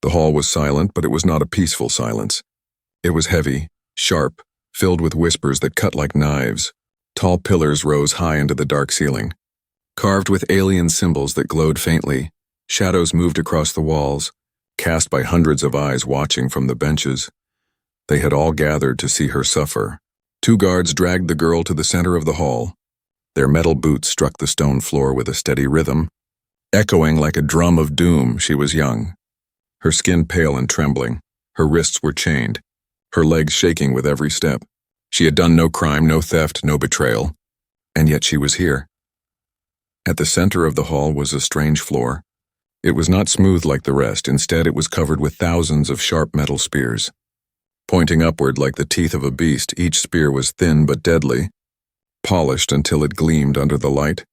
The hall was silent, but it was not a peaceful silence. It was heavy, sharp, filled with whispers that cut like knives. Tall pillars rose high into the dark ceiling. Carved with alien symbols that glowed faintly, shadows moved across the walls, cast by hundreds of eyes watching from the benches. They had all gathered to see her suffer. 2 guards dragged the girl to the center of the hall. Their metal boots struck the stone floor with a steady rhythm. Echoing like a drum of doom, she was young. Her skin pale and trembling. Her wrists were chained. Her legs shaking with every step. She had done no crime, no theft, no betrayal. And yet she was here. At the center of the hall was a strange floor. It was not smooth like the rest. Instead, it was covered with thousands of sharp metal spears. Pointing upward like the teeth of a beast, each spear was thin but deadly, polished until it gleamed under the light.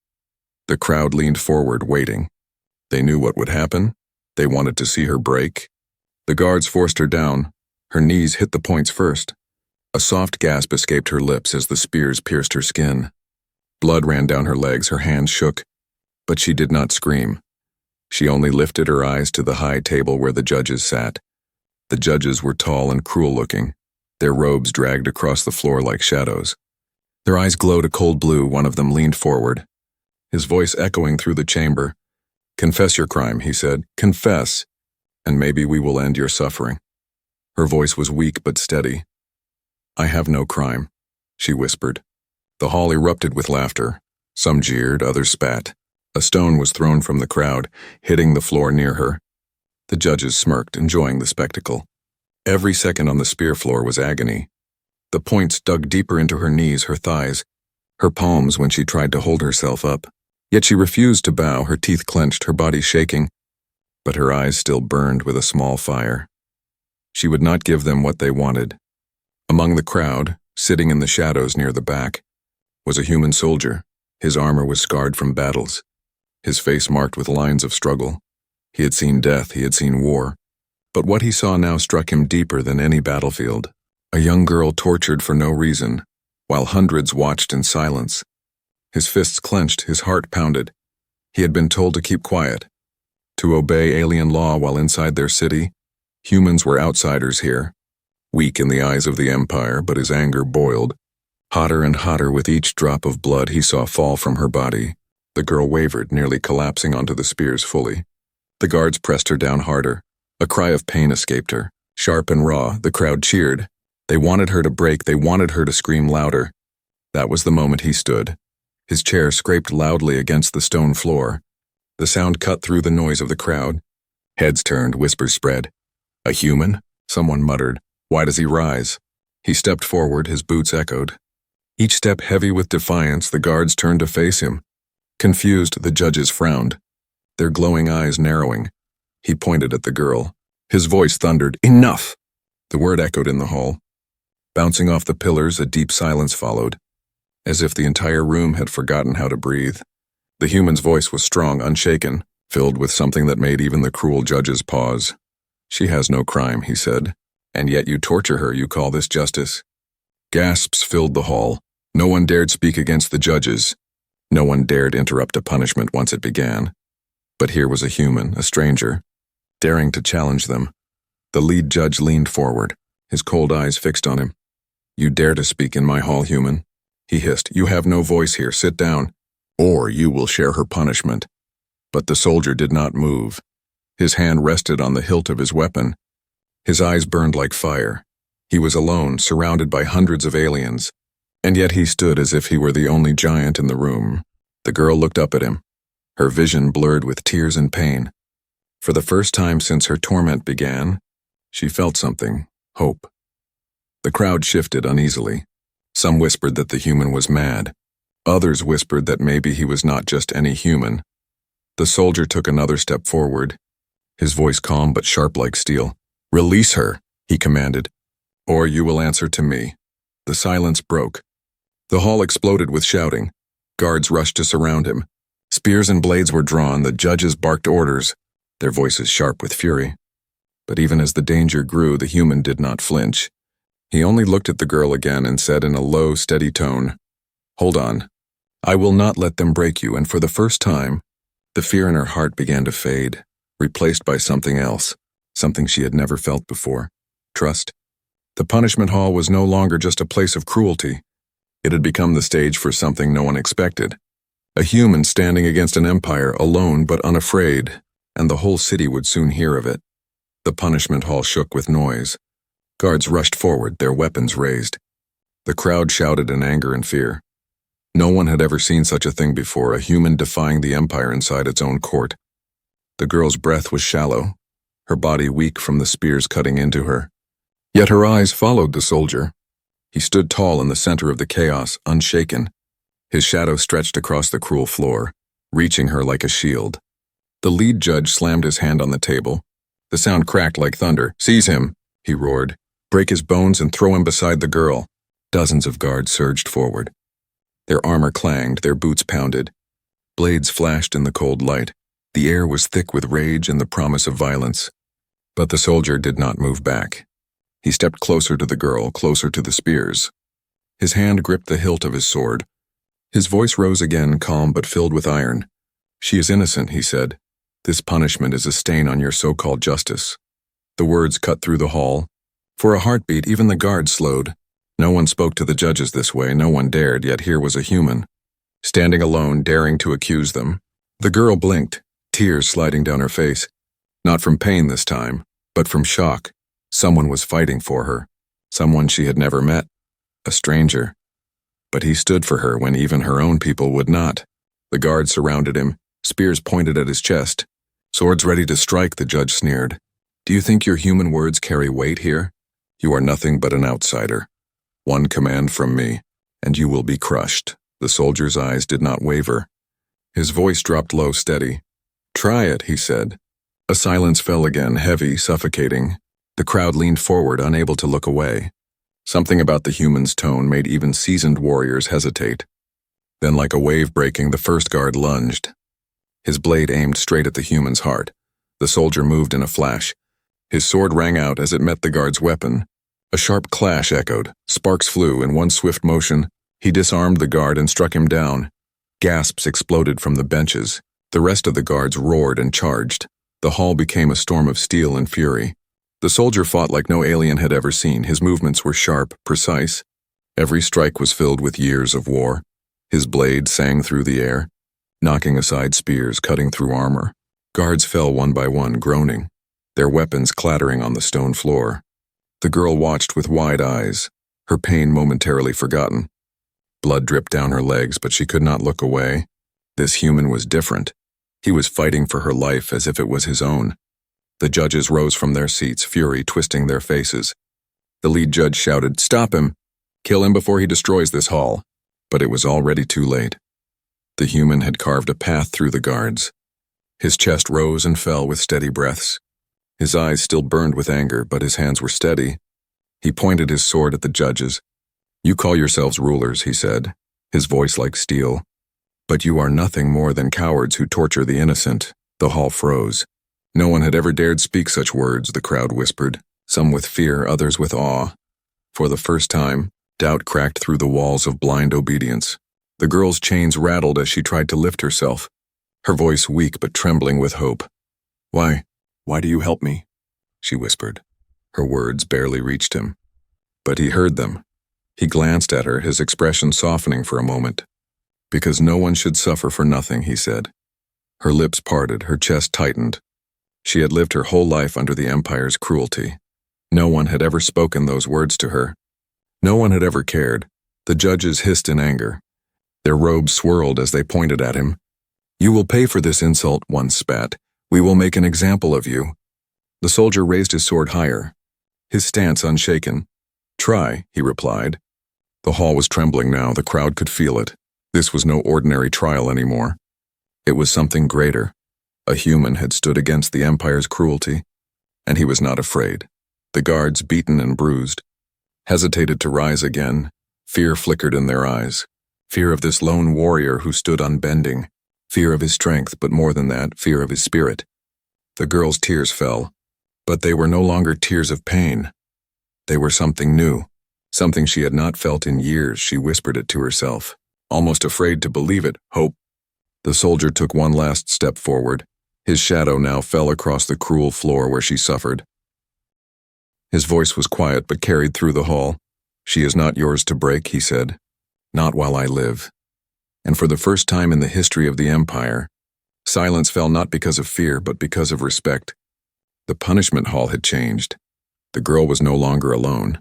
The crowd leaned forward, waiting. They knew what would happen. They wanted to see her break. The guards forced her down. Her knees hit the points first. A soft gasp escaped her lips as the spears pierced her skin. Blood ran down her legs, her hands shook, but she did not scream. She only lifted her eyes to the high table where the judges sat. The judges were tall and cruel-looking. Their robes dragged across the floor like shadows. Their eyes glowed a cold blue. One of them leaned forward, his voice echoing through the chamber. "Confess your crime," he said. "Confess, and maybe we will end your suffering." Her voice was weak but steady. "I have no crime," she whispered. The hall erupted with laughter. Some jeered, others spat. A stone was thrown from the crowd, hitting the floor near her. The judges smirked, enjoying the spectacle. Every second on the spear floor was agony. The points dug deeper into her knees, her thighs, her palms when she tried to hold herself up. Yet she refused to bow, her teeth clenched, her body shaking. But her eyes still burned with a small fire. She would not give them what they wanted. Among the crowd, sitting in the shadows near the back, was a human soldier. His armor was scarred from battles, his face marked with lines of struggle. He had seen death, he had seen war. But what he saw now struck him deeper than any battlefield. A young girl tortured for no reason, while hundreds watched in silence. His fists clenched, his heart pounded. He had been told to keep quiet, to obey alien law while inside their city. Humans were outsiders here, weak in the eyes of the Empire, but his anger boiled. Hotter and hotter with each drop of blood he saw fall from her body. The girl wavered, nearly collapsing onto the spears fully. The guards pressed her down harder. A cry of pain escaped her. Sharp and raw, the crowd cheered. They wanted her to break, they wanted her to scream louder. That was the moment he stood. His chair scraped loudly against the stone floor. The sound cut through the noise of the crowd. Heads turned, whispers spread. "A human?" someone muttered. "Why does he rise?" He stepped forward, his boots echoed. Each step heavy with defiance, the guards turned to face him. Confused, the judges frowned, their glowing eyes narrowing. He pointed at the girl. His voice thundered, "Enough!" The word echoed in the hall. Bouncing off the pillars, a deep silence followed, as if the entire room had forgotten how to breathe. The human's voice was strong, unshaken, filled with something that made even the cruel judges pause. "She has no crime," he said, "and yet you torture her. You call this justice?" Gasps filled the hall. No one dared speak against the judges. No one dared interrupt a punishment once it began. But here was a human, a stranger, daring to challenge them. The lead judge leaned forward, his cold eyes fixed on him. "You dare to speak in my hall, human?" he hissed. "You have no voice here. Sit down, or you will share her punishment." But the soldier did not move. His hand rested on the hilt of his weapon. His eyes burned like fire. He was alone, surrounded by hundreds of aliens, and yet he stood as if he were the only giant in the room. The girl looked up at him, her vision blurred with tears and pain. For the first time since her torment began, she felt something, hope. The crowd shifted uneasily. Some whispered that the human was mad. Others whispered that maybe he was not just any human. The soldier took another step forward, his voice calm but sharp like steel. "Release her," he commanded, "or you will answer to me." The silence broke. The hall exploded with shouting. Guards rushed to surround him. Spears and blades were drawn, the judges barked orders, their voices sharp with fury. But even as the danger grew, the human did not flinch. He only looked at the girl again and said in a low, steady tone, "Hold on. I will not let them break you," and for the first time, the fear in her heart began to fade, replaced by something else, something she had never felt before. Trust. The punishment hall was no longer just a place of cruelty. It had become the stage for something no one expected. A human standing against an empire, alone but unafraid, and the whole city would soon hear of it. The punishment hall shook with noise. Guards rushed forward, their weapons raised. The crowd shouted in anger and fear. No one had ever seen such a thing before, a human defying the empire inside its own court. The girl's breath was shallow, her body weak from the spears cutting into her. Yet her eyes followed the soldier. He stood tall in the center of the chaos, unshaken. His shadow stretched across the cruel floor, reaching her like a shield. The lead judge slammed his hand on the table. The sound cracked like thunder. "Seize him," he roared. "Break his bones and throw him beside the girl." Dozens of guards surged forward. Their armor clanged, their boots pounded. Blades flashed in the cold light. The air was thick with rage and the promise of violence. But the soldier did not move back. He stepped closer to the girl, closer to the spears. His hand gripped the hilt of his sword. His voice rose again, calm but filled with iron. "She is innocent," he said. "This punishment is a stain on your so-called justice." The words cut through the hall. For a heartbeat, even the guards slowed. No one spoke to the judges this way, no one dared, yet here was a human, standing alone, daring to accuse them. The girl blinked, tears sliding down her face. Not from pain this time, but from shock. Someone was fighting for her, someone she had never met, a stranger. But he stood for her when even her own people would not. The guards surrounded him, spears pointed at his chest. Swords ready to strike, the judge sneered. "Do you think your human words carry weight here? You are nothing but an outsider. One command from me, and you will be crushed." The soldier's eyes did not waver. His voice dropped low, steady. "Try it," he said. A silence fell again, heavy, suffocating. The crowd leaned forward, unable to look away. Something about the human's tone made even seasoned warriors hesitate. Then, like a wave breaking, the first guard lunged. His blade aimed straight at the human's heart. The soldier moved in a flash. His sword rang out as it met the guard's weapon. A sharp clash echoed. Sparks flew. In one swift motion, he disarmed the guard and struck him down. Gasps exploded from the benches. The rest of the guards roared and charged. The hall became a storm of steel and fury. The soldier fought like no alien had ever seen. His movements were sharp, precise. Every strike was filled with years of war. His blade sang through the air, knocking aside spears, cutting through armor. Guards fell one by one, groaning, their weapons clattering on the stone floor. The girl watched with wide eyes, her pain momentarily forgotten. Blood dripped down her legs, but she could not look away. This human was different. He was fighting for her life as if it was his own. The judges rose from their seats, fury twisting their faces. The lead judge shouted, "Stop him! Kill him before he destroys this hall." But it was already too late. The human had carved a path through the guards. His chest rose and fell with steady breaths. His eyes still burned with anger, but his hands were steady. He pointed his sword at the judges. "You call yourselves rulers," he said, his voice like steel. "But you are nothing more than cowards who torture the innocent." The hall froze. No one had ever dared speak such words, the crowd whispered, some with fear, others with awe. For the first time, doubt cracked through the walls of blind obedience. The girl's chains rattled as she tried to lift herself, her voice weak but trembling with hope. Why do you help me?" she whispered. Her words barely reached him. But he heard them. He glanced at her, his expression softening for a moment. "Because no one should suffer for nothing," he said. Her lips parted, her chest tightened. She had lived her whole life under the Empire's cruelty. No one had ever spoken those words to her. No one had ever cared. The judges hissed in anger. Their robes swirled as they pointed at him. "You will pay for this insult," one spat. "We will make an example of you." The soldier raised his sword higher, his stance unshaken. "Try," he replied. The hall was trembling now, the crowd could feel it. This was no ordinary trial anymore. It was something greater. A human had stood against the Empire's cruelty, and he was not afraid. The guards, beaten and bruised, hesitated to rise again. Fear flickered in their eyes. Fear of this lone warrior who stood unbending. Fear of his strength, but more than that, fear of his spirit. The girl's tears fell, but they were no longer tears of pain. They were something new, something she had not felt in years. She whispered it to herself, almost afraid to believe it. Hope. The soldier took one last step forward, His shadow now fell across the cruel floor where she suffered. His voice was quiet but carried through the hall. "She is not yours to break," he said. "Not while I live." And for the first time in the history of the Empire, silence fell not because of fear but because of respect. The punishment hall had changed. The girl was no longer alone.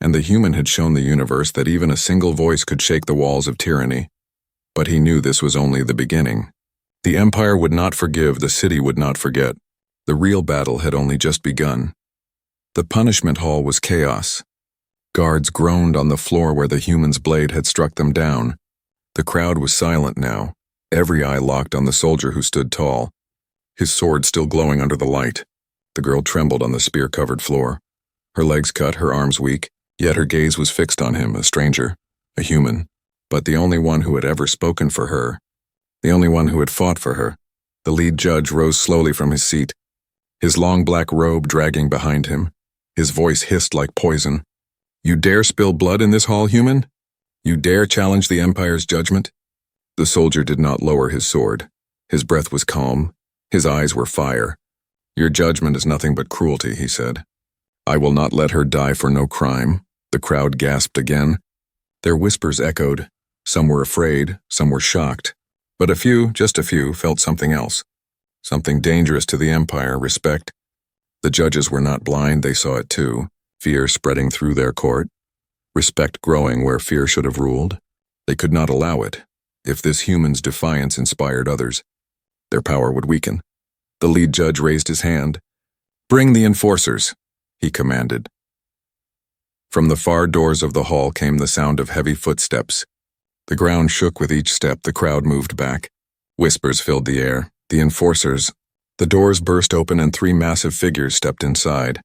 And the human had shown the universe that even a single voice could shake the walls of tyranny. But he knew this was only the beginning. The Empire would not forgive, the city would not forget. The real battle had only just begun. The punishment hall was chaos. Guards groaned on the floor where the human's blade had struck them down. The crowd was silent now, every eye locked on the soldier who stood tall, his sword still glowing under the light. The girl trembled on the spear-covered floor. Her legs cut, her arms weak, yet her gaze was fixed on him, a stranger, a human, but the only one who had ever spoken for her, the only one who had fought for her. The lead judge rose slowly from his seat, his long black robe dragging behind him. His voice hissed like poison. "You dare spill blood in this hall, human? You dare challenge the Empire's judgment?" The soldier did not lower his sword. His breath was calm. His eyes were fire. "Your judgment is nothing but cruelty," he said. "I will not let her die for no crime." The crowd gasped again. Their whispers echoed. Some were afraid, some were shocked. But a few, just a few, felt something else. Something dangerous to the Empire, respect. The judges were not blind, they saw it too. Fear spreading through their court. Respect growing where fear should have ruled. They could not allow it. If this human's defiance inspired others, their power would weaken. The lead judge raised his hand. "Bring the enforcers," he commanded. From the far doors of the hall came the sound of heavy footsteps. The ground shook with each step, the crowd moved back. Whispers filled the air. The enforcers. The doors burst open and 3 massive figures stepped inside.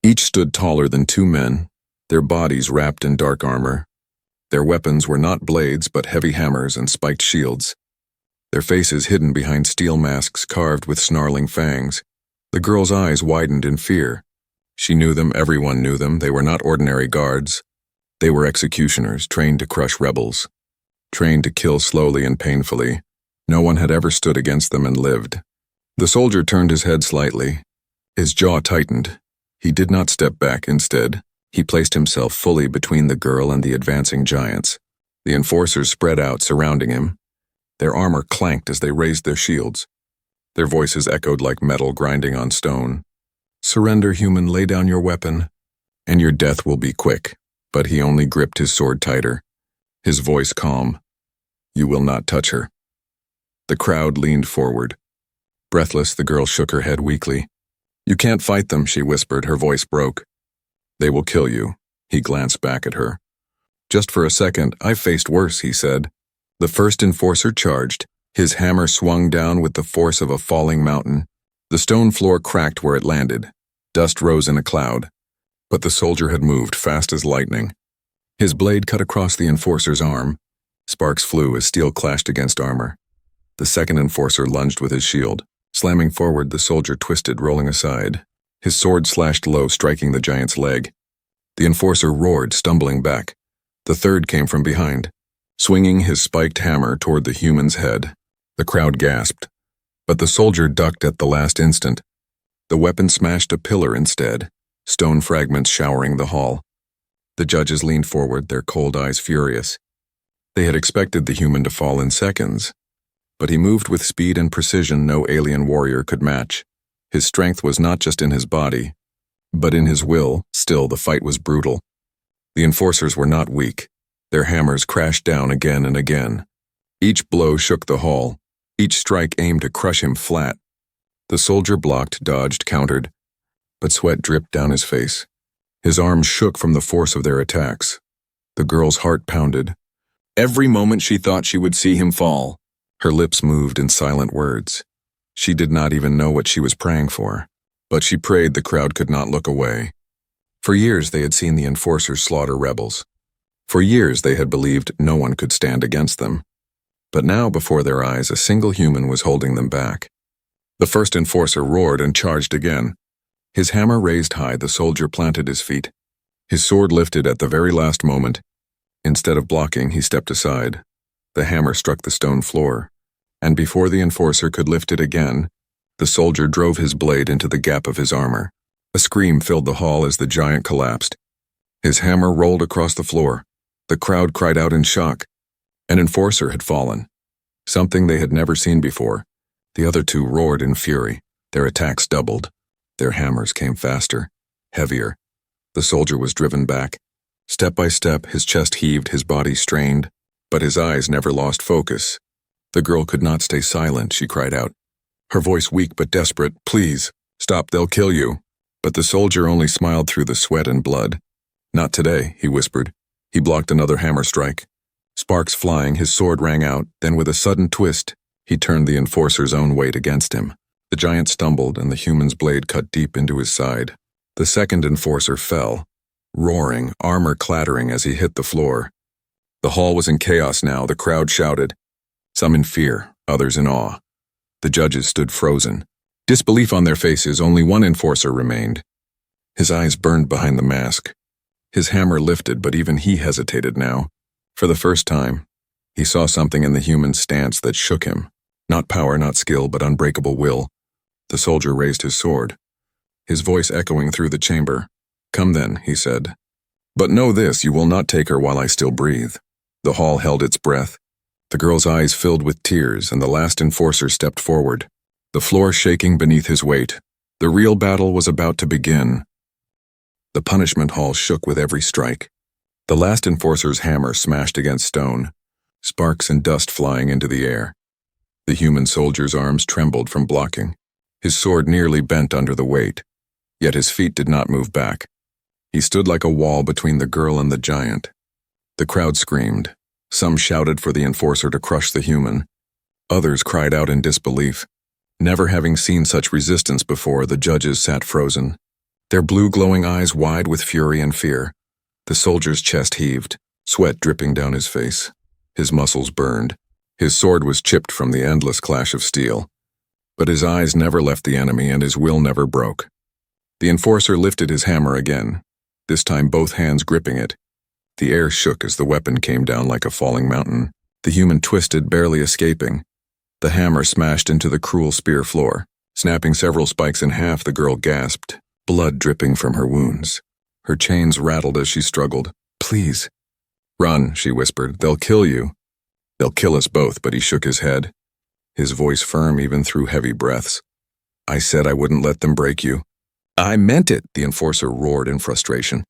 Each stood taller than 2 men, their bodies wrapped in dark armor. Their weapons were not blades but heavy hammers and spiked shields. Their faces hidden behind steel masks carved with snarling fangs. The girl's eyes widened in fear. She knew them, everyone knew them. They were not ordinary guards. They were executioners, trained to crush rebels, trained to kill slowly and painfully. No one had ever stood against them and lived. The soldier turned his head slightly. His jaw tightened. He did not step back. Instead, he placed himself fully between the girl and the advancing giants. The enforcers spread out, surrounding him. Their armor clanked as they raised their shields. Their voices echoed like metal grinding on stone. "Surrender, human, lay down your weapon, and your death will be quick." But he only gripped his sword tighter, his voice calm. "You will not touch her." The crowd leaned forward. Breathless, the girl shook her head weakly. "You can't fight them," she whispered, her voice broke. "They will kill you." He glanced back at her. "Just for a second, I've faced worse," he said. The first enforcer charged. His hammer swung down with the force of a falling mountain. The stone floor cracked where it landed. Dust rose in a cloud. But the soldier had moved fast as lightning. His blade cut across the enforcer's arm. Sparks flew as steel clashed against armor. The second enforcer lunged with his shield. Slamming forward, the soldier twisted, rolling aside. His sword slashed low, striking the giant's leg. The enforcer roared, stumbling back. The third came from behind, swinging his spiked hammer toward the human's head. The crowd gasped. But the soldier ducked at the last instant. The weapon smashed a pillar instead, stone fragments showering the hall. The judges leaned forward, their cold eyes furious. They had expected the human to fall in seconds. But he moved with speed and precision no alien warrior could match. His strength was not just in his body, but in his will. Still, the fight was brutal. The enforcers were not weak. Their hammers crashed down again and again. Each blow shook the hall. Each strike aimed to crush him flat. The soldier blocked, dodged, countered, but sweat dripped down his face. His arms shook from the force of their attacks. The girl's heart pounded. Every moment she thought she would see him fall. Her lips moved in silent words. She did not even know what she was praying for, but she prayed the crowd could not look away. For years they had seen the enforcers slaughter rebels. For years they had believed no one could stand against them. But now before their eyes a single human was holding them back. The first enforcer roared and charged again. His hammer raised high, the soldier planted his feet. His sword lifted at the very last moment. Instead of blocking, he stepped aside. The hammer struck the stone floor, and before the enforcer could lift it again, The soldier drove his blade into the gap of his armor. A scream filled the hall as the giant collapsed. His hammer rolled across the floor. The crowd cried out in shock. An enforcer had fallen. Something they had never seen before. The other two roared in fury. Their attacks doubled. Their hammers came faster, heavier. The soldier was driven back. Step by step, his chest heaved, his body strained, but his eyes never lost focus. The girl could not stay silent, she cried out. Her voice weak but desperate, "Please, stop, they'll kill you." But the soldier only smiled through the sweat and blood. "Not today," he whispered. He blocked another hammer strike. Sparks flying, his sword rang out, then with a sudden twist, he turned the enforcer's own weight against him. The giant stumbled, and the human's blade cut deep into his side. The second enforcer fell, roaring, armor clattering as he hit the floor. The hall was in chaos now, the crowd shouted, some in fear, others in awe. The judges stood frozen. Disbelief on their faces, only one enforcer remained. His eyes burned behind the mask. His hammer lifted, but even he hesitated now. For the first time, he saw something in the human's stance that shook him. Not power, not skill, but unbreakable will. The soldier raised his sword, his voice echoing through the chamber. "Come then," he said. "But know this, you will not take her while I still breathe." The hall held its breath. The girl's eyes filled with tears, and the last enforcer stepped forward, the floor shaking beneath his weight. The real battle was about to begin. The punishment hall shook with every strike. The last enforcer's hammer smashed against stone, sparks and dust flying into the air. The human soldier's arms trembled from blocking. His sword nearly bent under the weight, yet his feet did not move back. He stood like a wall between the girl and the giant. The crowd screamed. Some shouted for the enforcer to crush the human. Others cried out in disbelief. Never having seen such resistance before, the judges sat frozen, their blue glowing eyes wide with fury and fear. The soldier's chest heaved, sweat dripping down his face. His muscles burned. His sword was chipped from the endless clash of steel. But his eyes never left the enemy, and his will never broke. The enforcer lifted his hammer again, this time both hands gripping it. The air shook as the weapon came down like a falling mountain. The human twisted, barely escaping. The hammer smashed into the cruel spear floor. Snapping several spikes in half, the girl gasped, blood dripping from her wounds. Her chains rattled as she struggled. "Please." "Run," she whispered. "They'll kill you." "They'll kill us both," but he shook his head, his voice firm even through heavy breaths. "I said I wouldn't let them break you." "I meant it," the enforcer roared in frustration.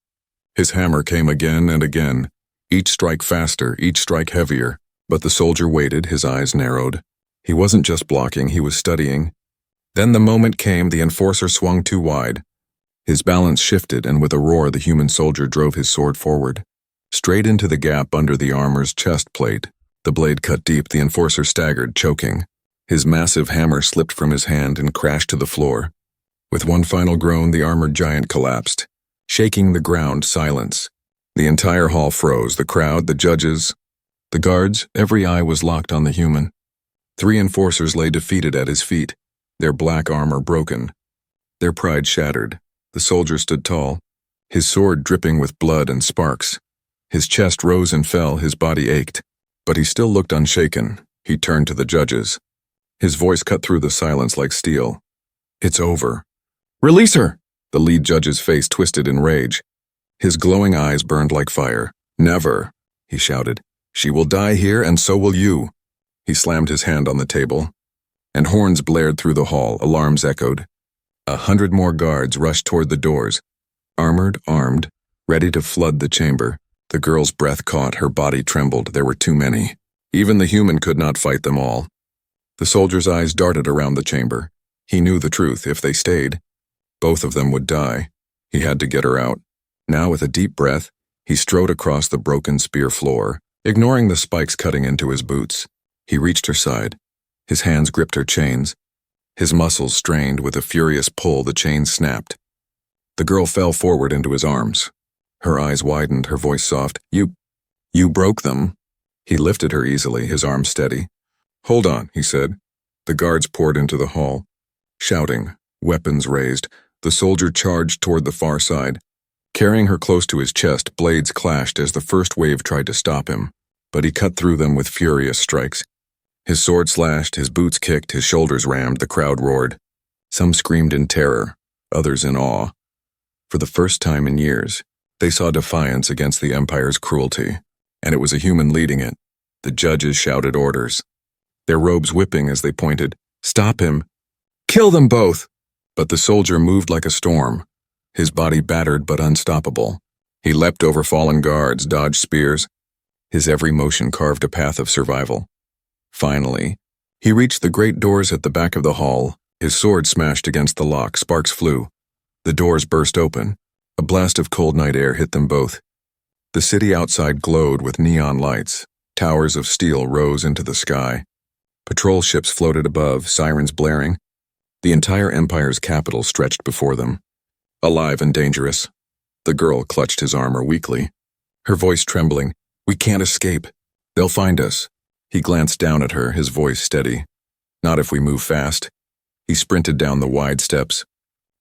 His hammer came again and again, each strike faster, each strike heavier, but the soldier waited, his eyes narrowed. He wasn't just blocking, he was studying. Then the moment came, the enforcer swung too wide. His balance shifted, and with a roar, the human soldier drove his sword forward, straight into the gap under the armor's chest plate. The blade cut deep, the enforcer staggered, choking. His massive hammer slipped from his hand and crashed to the floor. With one final groan, the armored giant collapsed, shaking the ground. Silence. The entire hall froze, the crowd, the judges, the guards, every eye was locked on the human. 3 enforcers lay defeated at his feet, their black armor broken, their pride shattered. The soldier stood tall, his sword dripping with blood and sparks. His chest rose and fell, his body ached, but he still looked unshaken. He turned to the judges. His voice cut through the silence like steel. "It's over." "Release her!" The lead judge's face twisted in rage. His glowing eyes burned like fire. "Never," he shouted. "She will die here, and so will you." He slammed his hand on the table, and horns blared through the hall, alarms echoed. 100 more guards rushed toward the doors, armored, armed, ready to flood the chamber. The girl's breath caught, her body trembled. There were too many. Even the human could not fight them all. The soldier's eyes darted around the chamber. He knew the truth. If they stayed, both of them would die. He had to get her out. Now, with a deep breath, he strode across the broken spear floor, ignoring the spikes cutting into his boots. He reached her side. His hands gripped her chains. His muscles strained. With a furious pull, the chains snapped. The girl fell forward into his arms. Her eyes widened, her voice soft. You broke them." He lifted her easily, his arm steady. "Hold on," he said. The guards poured into the hall, shouting, weapons raised. The soldier charged toward the far side. Carrying her close to his chest, blades clashed as the first wave tried to stop him, but he cut through them with furious strikes. His sword slashed, his boots kicked, his shoulders rammed, the crowd roared. Some screamed in terror, others in awe. For the first time in years, they saw defiance against the Empire's cruelty, and it was a human leading it. The judges shouted orders, their robes whipping as they pointed, "Stop him! Kill them both!" But the soldier moved like a storm, his body battered but unstoppable. He leapt over fallen guards, dodged spears. His every motion carved a path of survival. Finally, he reached the great doors at the back of the hall. His sword smashed against the lock, sparks flew. The doors burst open. A blast of cold night air hit them both. The city outside glowed with neon lights. Towers of steel rose into the sky. Patrol ships floated above, sirens blaring. The entire Empire's capital stretched before them. Alive and dangerous. The girl clutched his armor weakly, her voice trembling. "We can't escape. They'll find us." He glanced down at her, his voice steady. "Not if we move fast." He sprinted down the wide steps,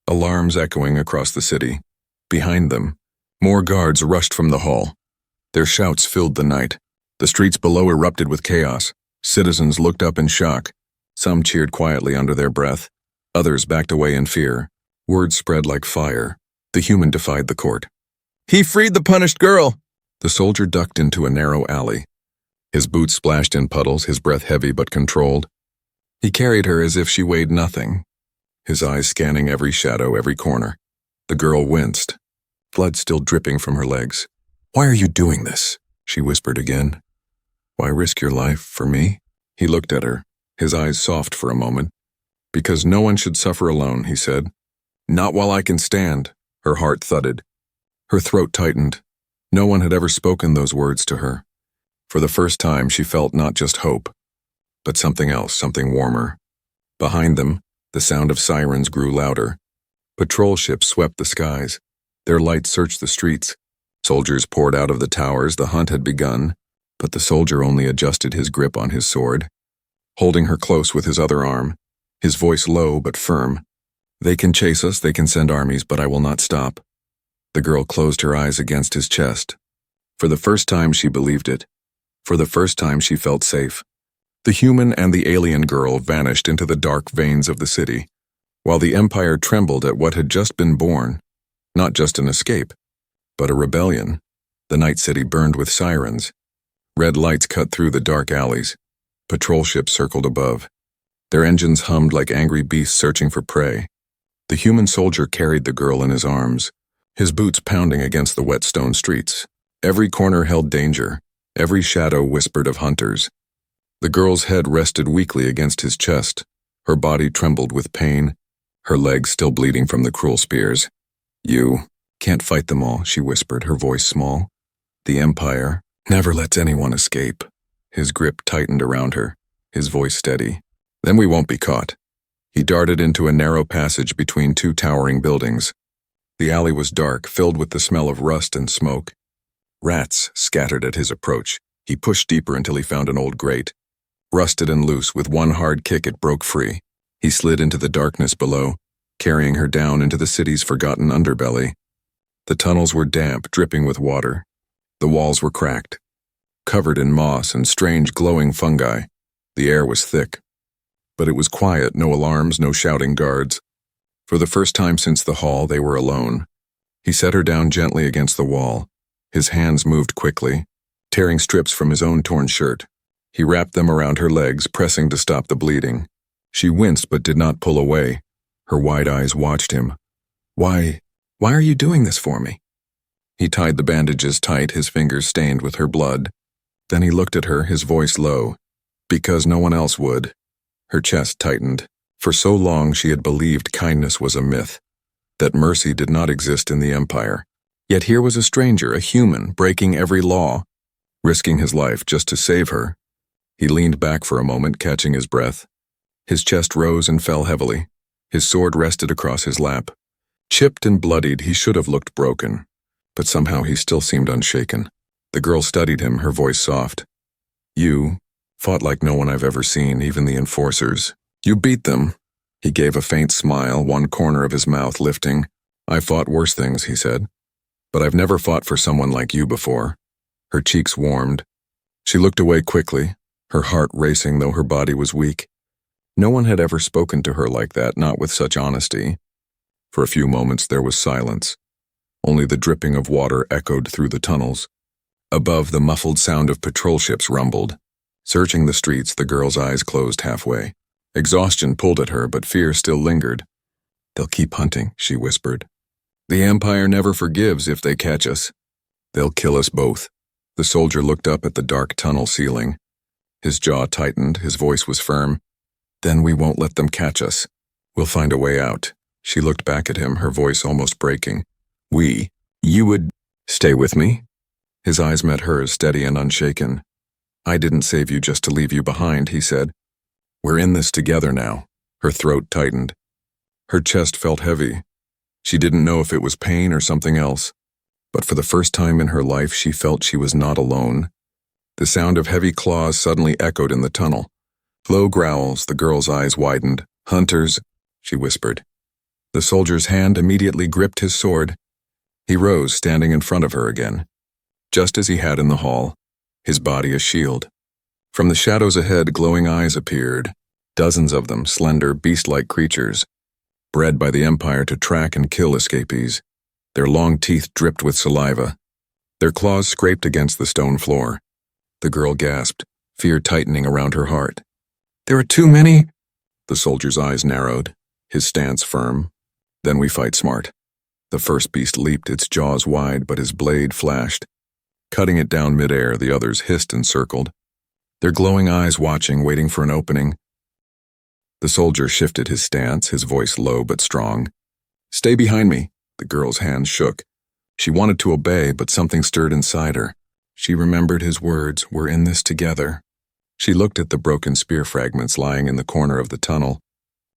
alarms echoing across the city. Behind them, more guards rushed from the hall. Their shouts filled the night. The streets below erupted with chaos. Citizens looked up in shock. Some cheered quietly under their breath. Others backed away in fear. Word spread like fire. The human defied the court. "He freed the punished girl!" The soldier ducked into a narrow alley. His boots splashed in puddles, his breath heavy but controlled. He carried her as if she weighed nothing, his eyes scanning every shadow, every corner. The girl winced, blood still dripping from her legs. "Why are you doing this?" she whispered again. "Why risk your life for me?" He looked at her, his eyes soft for a moment. "Because no one should suffer alone," he said. "Not while I can stand." Her heart thudded. Her throat tightened. No one had ever spoken those words to her. For the first time, she felt not just hope, but something else, something warmer. Behind them, the sound of sirens grew louder. Patrol ships swept the skies. Their lights searched the streets. Soldiers poured out of the towers. The hunt had begun, but the soldier only adjusted his grip on his sword, holding her close with his other arm, his voice low but firm. "They can chase us, they can send armies, but I will not stop." The girl closed her eyes against his chest. For the first time she believed it. For the first time she felt safe. The human and the alien girl vanished into the dark veins of the city, while the Empire trembled at what had just been born. Not just an escape, but a rebellion. The night city burned with sirens. Red lights cut through the dark alleys. Patrol ships circled above. Their engines hummed like angry beasts searching for prey. The human soldier carried the girl in his arms, his boots pounding against the wet stone streets. Every corner held danger. Every shadow whispered of hunters. The girl's head rested weakly against his chest. Her body trembled with pain, her legs still bleeding from the cruel spears. "You can't fight them all," she whispered, her voice small. "The Empire never lets anyone escape." His grip tightened around her, his voice steady. "Then we won't be caught." He darted into a narrow passage between two towering buildings. The alley was dark, filled with the smell of rust and smoke. Rats scattered at his approach. He pushed deeper until he found an old grate. Rusted and loose, with one hard kick it broke free. He slid into the darkness below, carrying her down into the city's forgotten underbelly. The tunnels were damp, dripping with water. The walls were cracked, covered in moss and strange glowing fungi. The air was thick. But it was quiet, no alarms, no shouting guards. For the first time since the hall, they were alone. He set her down gently against the wall. His hands moved quickly, tearing strips from his own torn shirt. He wrapped them around her legs, pressing to stop the bleeding. She winced but did not pull away. Her wide eyes watched him. Why are you doing this for me?" He tied the bandages tight, his fingers stained with her blood. Then he looked at her, his voice low. "Because no one else would." Her chest tightened. For so long she had believed kindness was a myth, that mercy did not exist in the Empire. Yet here was a stranger, a human, breaking every law, risking his life just to save her. He leaned back for a moment, catching his breath. His chest rose and fell heavily. His sword rested across his lap. Chipped and bloodied, he should have looked broken, but somehow he still seemed unshaken. The girl studied him, her voice soft. "You fought like no one I've ever seen, even the enforcers. You beat them." He gave a faint smile, one corner of his mouth lifting. "I fought worse things," he said, "but I've never fought for someone like you before." Her cheeks warmed. She looked away quickly, her heart racing though her body was weak. No one had ever spoken to her like that, not with such honesty. For a few moments there was silence. Only the dripping of water echoed through the tunnels. Above, the muffled sound of patrol ships rumbled. Searching the streets, the girl's eyes closed halfway. Exhaustion pulled at her, but fear still lingered. "They'll keep hunting," she whispered. "The Empire never forgives if they catch us. They'll kill us both." The soldier looked up at the dark tunnel ceiling. His jaw tightened, his voice was firm. "Then we won't let them catch us. We'll find a way out." She looked back at him, her voice almost breaking. You would stay with me?" His eyes met hers, steady and unshaken. "I didn't save you just to leave you behind," he said. "We're in this together now." Her throat tightened. Her chest felt heavy. She didn't know if it was pain or something else, but for the first time in her life she felt she was not alone. The sound of heavy claws suddenly echoed in the tunnel. Low growls, the girl's eyes widened. "Hunters," she whispered. The soldier's hand immediately gripped his sword. He rose, standing in front of her again, just as he had in the hall, his body a shield. From the shadows ahead, glowing eyes appeared, dozens of them, slender, beast-like creatures, bred by the Empire to track and kill escapees. Their long teeth dripped with saliva. Their claws scraped against the stone floor. The girl gasped, fear tightening around her heart. "There are too many." The soldier's eyes narrowed, his stance firm. "Then we fight smart." The first beast leaped, its jaws wide, but his blade flashed. Cutting it down midair, the others hissed and circled, their glowing eyes watching, waiting for an opening. The soldier shifted his stance, his voice low but strong. "Stay behind me." The girl's hands shook. She wanted to obey, but something stirred inside her. She remembered his words, "We're in this together." She looked at the broken spear fragments lying in the corner of the tunnel.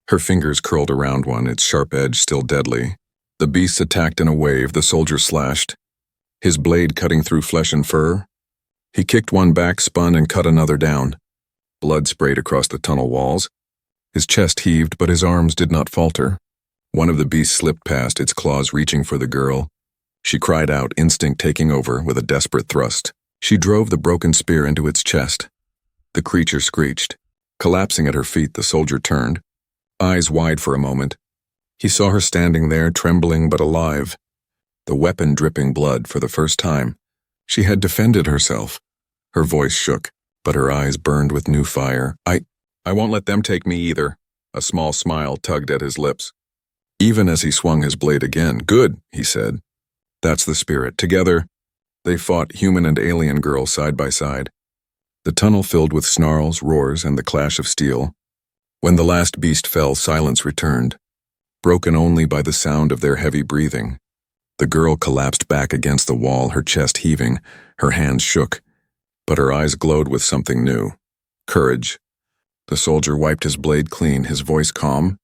Her fingers curled around one, its sharp edge still deadly. The beasts attacked in a wave, the soldier slashed, his blade cutting through flesh and fur. He kicked one back, spun, and cut another down. Blood sprayed across the tunnel walls. His chest heaved, but his arms did not falter. One of the beasts slipped past, its claws reaching for the girl. She cried out, instinct taking over with a desperate thrust. She drove the broken spear into its chest. The creature screeched. Collapsing at her feet, the soldier turned, eyes wide for a moment. He saw her standing there, trembling but alive, the weapon dripping blood for the first time. She had defended herself. Her voice shook, but her eyes burned with new fire. I won't let them take me either." A small smile tugged at his lips. Even as he swung his blade again, "Good," he said. "That's the spirit." Together, they fought, human and alien girl side by side. The tunnel filled with snarls, roars, and the clash of steel. When the last beast fell, silence returned, broken only by the sound of their heavy breathing. The girl collapsed back against the wall, her chest heaving, her hands shook, but her eyes glowed with something new. Courage. The soldier wiped his blade clean, his voice calm.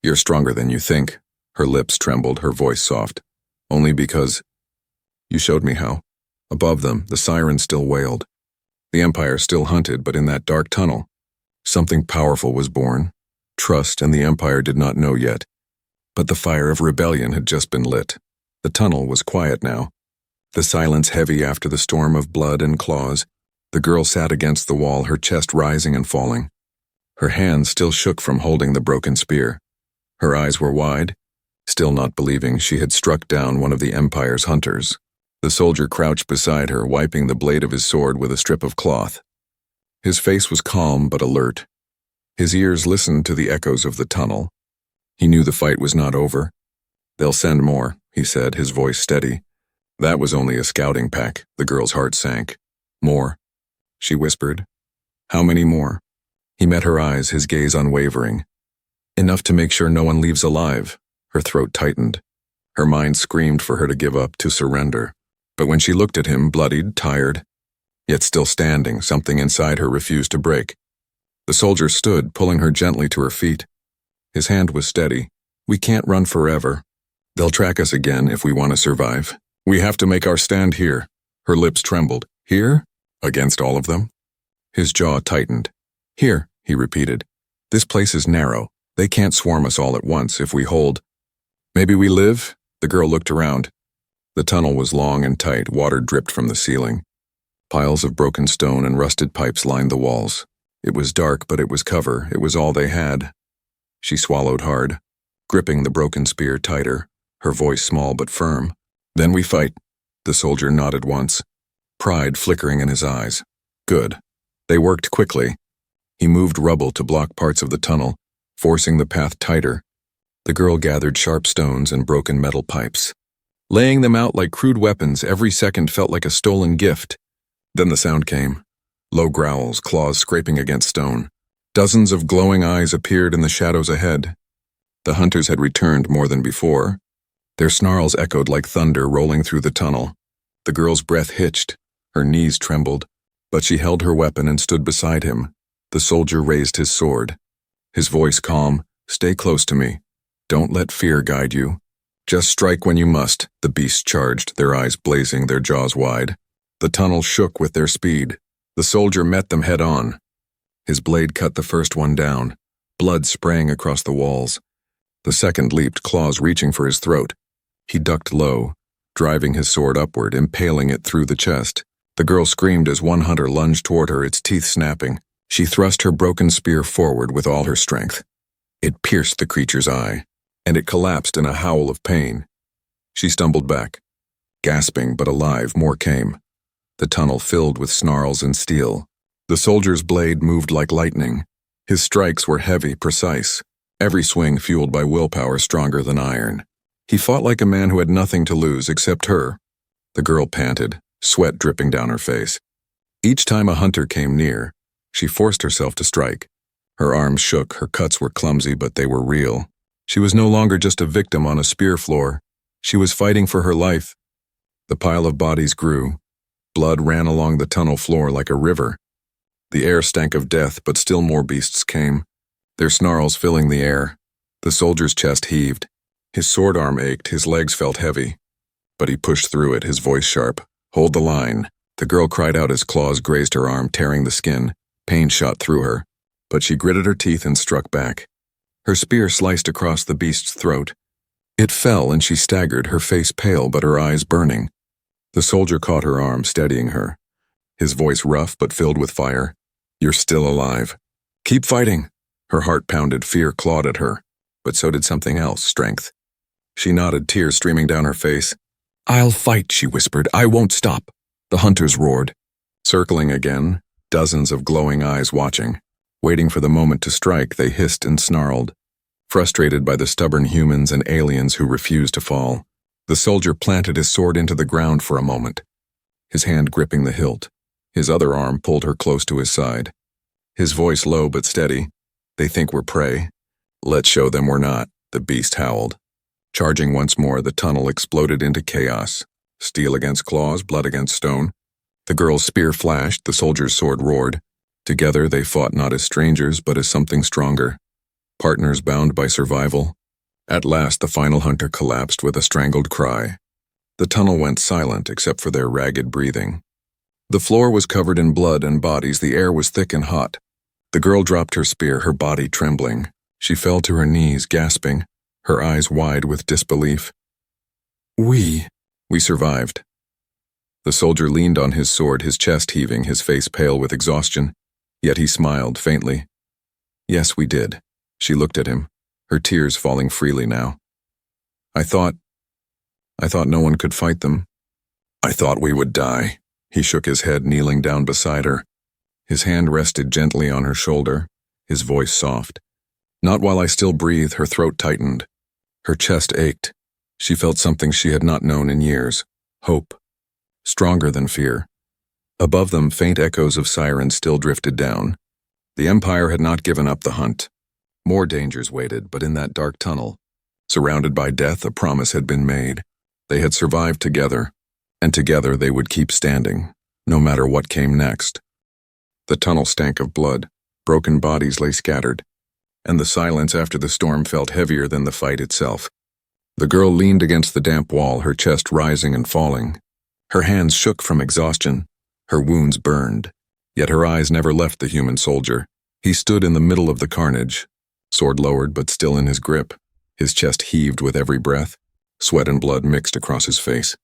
"You're stronger than you think." Her lips trembled, her voice soft. "Only because you showed me how." Above them, the siren still wailed. The Empire still hunted, but in that dark tunnel, something powerful was born. Trust, and the Empire did not know yet. But the fire of rebellion had just been lit. The tunnel was quiet now, the silence heavy after the storm of blood and claws. The girl sat against the wall, her chest rising and falling. Her hands still shook from holding the broken spear. Her eyes were wide, still not believing she had struck down one of the Empire's hunters. The soldier crouched beside her, wiping the blade of his sword with a strip of cloth. His face was calm but alert. His ears listened to the echoes of the tunnel. He knew the fight was not over. "They'll send more," he said, his voice steady. "That was only a scouting pack." The girl's heart sank. "More," she whispered. "How many more?" He met her eyes, his gaze unwavering. "Enough to make sure no one leaves alive." Her throat tightened. Her mind screamed for her to give up, to surrender. But when she looked at him, bloodied, tired, yet still standing, something inside her refused to break. The soldier stood, pulling her gently to her feet. His hand was steady. "We can't run forever. They'll track us again if we want to survive. We have to make our stand here." Her lips trembled. "Here? Against all of them?" His jaw tightened. "Here," he repeated. "This place is narrow. They can't swarm us all at once if we hold." "Maybe we live?" The girl looked around. The tunnel was long and tight, water dripped from the ceiling. Piles of broken stone and rusted pipes lined the walls. It was dark, but it was cover. It was all they had. She swallowed hard, gripping the broken spear tighter, her voice small but firm. "Then we fight." The soldier nodded once, pride flickering in his eyes. Good. They worked quickly. He moved rubble to block parts of the tunnel, forcing the path tighter. The girl gathered sharp stones and broken metal pipes. Laying them out like crude weapons, every second felt like a stolen gift. Then the sound came. Low growls, claws scraping against stone. Dozens of glowing eyes appeared in the shadows ahead. The hunters had returned more than before. Their snarls echoed like thunder rolling through the tunnel. The girl's breath hitched. Her knees trembled, but she held her weapon and stood beside him. The soldier raised his sword. His voice calm. "Stay close to me. Don't let fear guide you. Just strike when you must." The beasts charged, their eyes blazing, their jaws wide. The tunnel shook with their speed. The soldier met them head on. His blade cut the first one down, blood spraying across the walls. The second leaped, claws reaching for his throat. He ducked low, driving his sword upward, impaling it through the chest. The girl screamed as one hunter lunged toward her, its teeth snapping. She thrust her broken spear forward with all her strength. It pierced the creature's eye, and it collapsed in a howl of pain. She stumbled back. Gasping but alive, more came. The tunnel filled with snarls and steel. The soldier's blade moved like lightning. His strikes were heavy, precise, every swing fueled by willpower stronger than iron. He fought like a man who had nothing to lose except her. The girl panted, sweat dripping down her face. Each time a hunter came near, she forced herself to strike. Her arms shook, her cuts were clumsy, but they were real. She was no longer just a victim on a spear floor. She was fighting for her life. The pile of bodies grew. Blood ran along the tunnel floor like a river. The air stank of death, but still more beasts came, their snarls filling the air. The soldier's chest heaved. His sword arm ached, his legs felt heavy. But he pushed through it, his voice sharp. "Hold the line." The girl cried out as claws grazed her arm, tearing the skin. Pain shot through her, but she gritted her teeth and struck back. Her spear sliced across the beast's throat. It fell and she staggered, her face pale but her eyes burning. The soldier caught her arm, steadying her. His voice rough but filled with fire. "You're still alive. Keep fighting." Her heart pounded, fear clawed at her, but so did something else, strength. She nodded, tears streaming down her face. "I'll fight," she whispered. "I won't stop." The hunters roared. Circling again, dozens of glowing eyes watching. Waiting for the moment to strike, they hissed and snarled, frustrated by the stubborn humans and aliens who refused to fall. The soldier planted his sword into the ground for a moment, his hand gripping the hilt. His other arm pulled her close to his side. His voice low but steady. "They think we're prey. Let's show them we're not," the beast howled. Charging once more, the tunnel exploded into chaos. Steel against claws, blood against stone. The girl's spear flashed, the soldier's sword roared. Together they fought not as strangers, but as something stronger. Partners bound by survival. At last the final hunter collapsed with a strangled cry. The tunnel went silent except for their ragged breathing. The floor was covered in blood and bodies, the air was thick and hot. The girl dropped her spear, her body trembling. She fell to her knees, gasping, her eyes wide with disbelief. We survived." The soldier leaned on his sword, his chest heaving, his face pale with exhaustion, yet he smiled faintly. "Yes, we did." She looked at him, her tears falling freely now. I thought no one could fight them. I thought we would die." He shook his head, kneeling down beside her. His hand rested gently on her shoulder, his voice soft. "Not while I still breathe." Her throat tightened. Her chest ached. She felt something she had not known in years. Hope. Stronger than fear. Above them, faint echoes of sirens still drifted down. The Empire had not given up the hunt. More dangers waited, but in that dark tunnel, surrounded by death, a promise had been made. They had survived together, and together they would keep standing, no matter what came next. The tunnel stank of blood, broken bodies lay scattered, and the silence after the storm felt heavier than the fight itself. The girl leaned against the damp wall, her chest rising and falling. Her hands shook from exhaustion, her wounds burned, yet her eyes never left the human soldier. He stood in the middle of the carnage, sword lowered but still in his grip. His chest heaved with every breath, sweat and blood mixed across his face.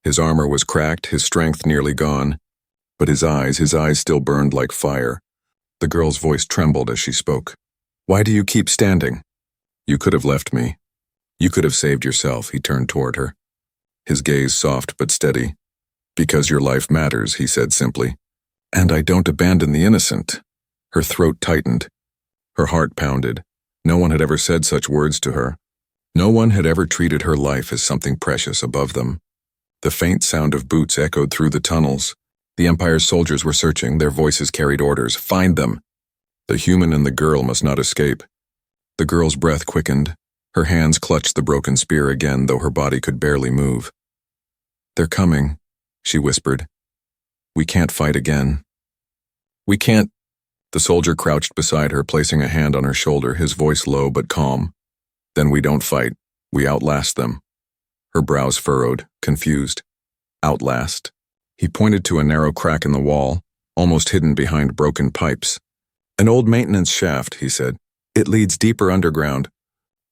His armor was cracked, his strength nearly gone, but his eyes still burned like fire. The girl's voice trembled as she spoke. "Why do you keep standing? You could have left me. You could have saved yourself." He turned toward her, his gaze soft but steady. "Because your life matters," he said simply. "And I don't abandon the innocent." Her throat tightened. Her heart pounded. No one had ever said such words to her. No one had ever treated her life as something precious above them. The faint sound of boots echoed through the tunnels. The Empire's soldiers were searching, their voices carried orders. "Find them! The human and the girl must not escape." The girl's breath quickened. Her hands clutched the broken spear again, though her body could barely move. "They're coming," she whispered. "We can't fight again. We can't." The soldier crouched beside her, placing a hand on her shoulder, his voice low but calm. "Then we don't fight. We outlast them." Her brows furrowed, confused. "Outlast?" He pointed to a narrow crack in the wall, almost hidden behind broken pipes. "An old maintenance shaft," he said. "It leads deeper underground."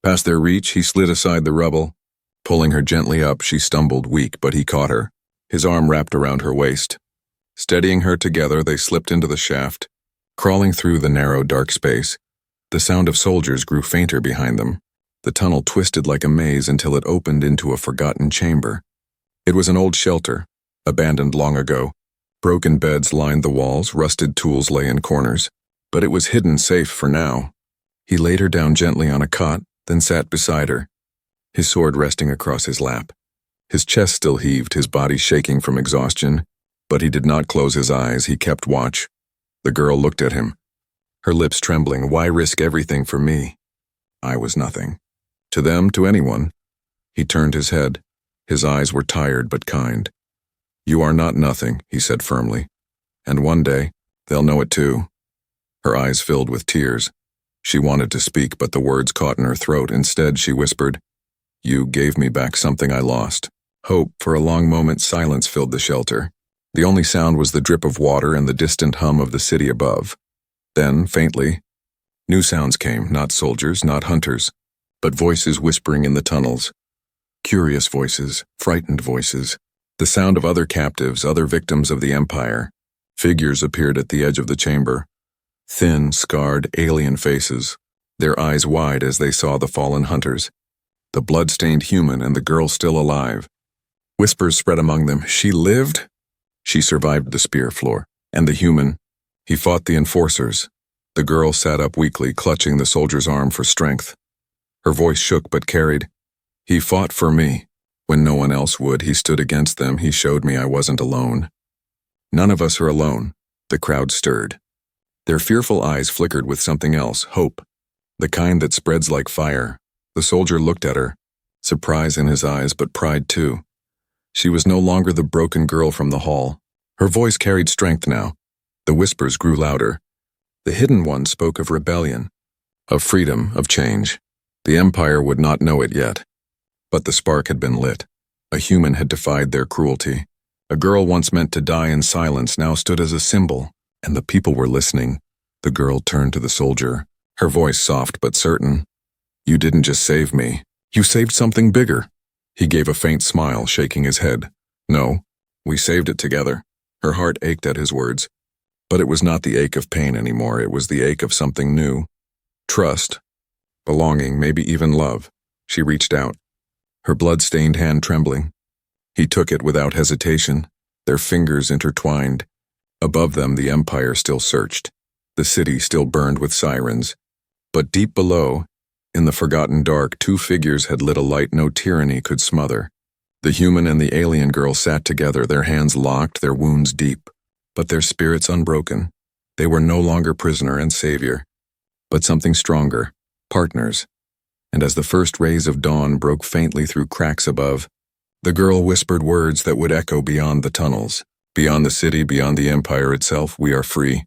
Past their reach, he slid aside the rubble. Pulling her gently up, she stumbled, weak, but he caught her, his arm wrapped around her waist. Steadying her together, they slipped into the shaft, crawling through the narrow, dark space. The sound of soldiers grew fainter behind them. The tunnel twisted like a maze until it opened into a forgotten chamber. It was an old shelter, abandoned long ago. Broken beds lined the walls, rusted tools lay in corners. But it was hidden safe for now. He laid her down gently on a cot, then sat beside her, his sword resting across his lap. His chest still heaved, his body shaking from exhaustion, but he did not close his eyes, he kept watch. The girl looked at him, her lips trembling. "Why risk everything for me?" "I was nothing. To them, to anyone." He turned his head. His eyes were tired but kind. "You are not nothing," he said firmly. "And one day, they'll know it too." Her eyes filled with tears. She wanted to speak, but the words caught in her throat. Instead, she whispered, "You gave me back something I lost." Hope. For a long moment, silence filled the shelter. The only sound was the drip of water and the distant hum of the city above. Then, faintly, new sounds came, not soldiers, not hunters, but voices whispering in the tunnels. Curious voices, frightened voices. The sound of other captives, other victims of the Empire. Figures appeared at the edge of the chamber. Thin, scarred, alien faces, their eyes wide as they saw the fallen hunters. The blood-stained human and the girl still alive. Whispers spread among them. She lived? She survived the spear floor. And the human? He fought the enforcers. The girl sat up weakly, clutching the soldier's arm for strength. Her voice shook but carried. "He fought for me. When no one else would, he stood against them. He showed me I wasn't alone." "None of us are alone." The crowd stirred. Their fearful eyes flickered with something else, hope, the kind that spreads like fire. The soldier looked at her, surprise in his eyes, but pride too. She was no longer the broken girl from the hall. Her voice carried strength now. The whispers grew louder. The hidden one spoke of rebellion, of freedom, of change. The Empire would not know it yet. But the spark had been lit. A human had defied their cruelty. A girl once meant to die in silence now stood as a symbol. And the people were listening. The girl turned to the soldier, her voice soft but certain. "You didn't just save me. You saved something bigger." He gave a faint smile, shaking his head. "No, we saved it together." Her heart ached at his words. But it was not the ache of pain anymore. It was the ache of something new. Trust, belonging, maybe even love. She reached out, her blood-stained hand trembling. He took it without hesitation, their fingers intertwined. Above them, the Empire still searched. The city still burned with sirens. But deep below, in the forgotten dark, two figures had lit a light no tyranny could smother. The human and the alien girl sat together, their hands locked, their wounds deep, but their spirits unbroken. They were no longer prisoner and savior, but something stronger, partners. And as the first rays of dawn broke faintly through cracks above, the girl whispered words that would echo beyond the tunnels. Beyond the city, beyond the Empire itself, we are free.